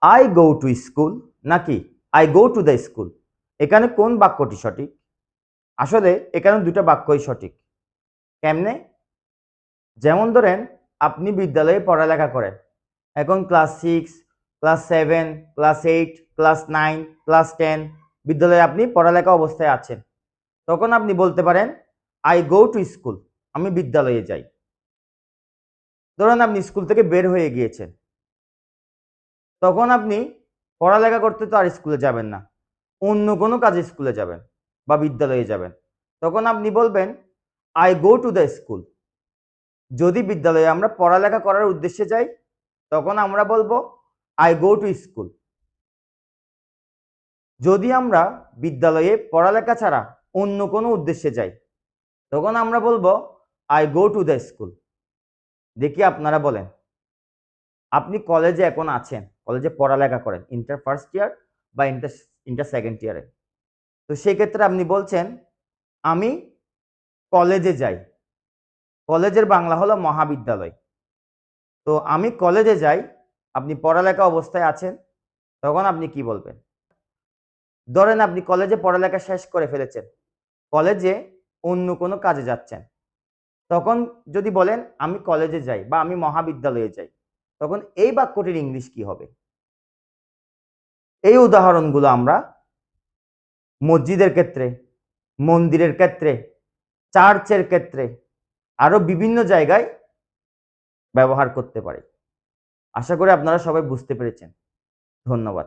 I go to school নাকি I go to the school, এখানে কোন বাক্যটি সঠিক? আসলে এখানে দুটো বাক্যই সঠিক। কেমনে? যেমন ধরেন, আপনি বিদ্যালয়ে পড়ালেখা করেন, এখন class 6, class 7, class 8, class 9, class 10 বিদ্যালয়ে আপনি পড়ালেখা অবস্থায় আছেন। তখন আপনি বলতে পারেন আই গো টু স্কুল, আমি বিদ্যালয়ে যাই। ধরুন আপনি স্কুল থেকে বের হয়ে গিয়েছেন, তখন আপনি পড়ালেখা করতে তো আর স্কুলে যাবেন না, অন্য কোনো কাজে স্কুলে যাবেন বা বিদ্যালয়ে যাবেন। তখন আপনি বলবেন I go to the school. যদি বিদ্যালয়ে আমরা পড়ালেখা করার উদ্দেশ্যে যাই, তখন আমরা বলবো আই গো টু স্কুল। যদি আমরা বিদ্যালয়ে পড়ালেখা ছাড়া অন্য কোনো উদ্দেশ্যে যাই, তখন আমরা বলবো I go to the school. দেখি আপনারা বলেন, আপনি কলেজে এখন আছেন, কলেজে পড়ালেখা করেন, ইন্টার ফার্স্ট ইয়ার বা ইন্টার ইন্টার সেকেন্ড ইয়ারে। তো সেক্ষেত্রে আপনি বলছেন আমি কলেজে যাই। কলেজের বাংলা হলো মহাবিদ্যালয়। তো আমি কলেজে যাই, আপনি পড়ালেখা অবস্থায় আছেন, তখন আপনি কি বলবেন? ধরেন আপনি কলেজে পড়ালেখা শেষ করে ফেলেছেন, কলেজে অন্য কোনো কাজে যাচ্ছেন। তখন যদি বলেন আমি কলেজে যাই বা আমি মহাবিদ্যালয়ে যাই, তখন এই বাক্যটির ইংলিশ কি হবে? এই উদাহরণগুলো আমরা মসজিদের ক্ষেত্রে, মন্দিরের ক্ষেত্রে, চার্চের ক্ষেত্রে, আরো বিভিন্ন জায়গায় ব্যবহার করতে পারি। আশা করি আপনারা সবাই বুঝতে পেরেছেন। ধন্যবাদ।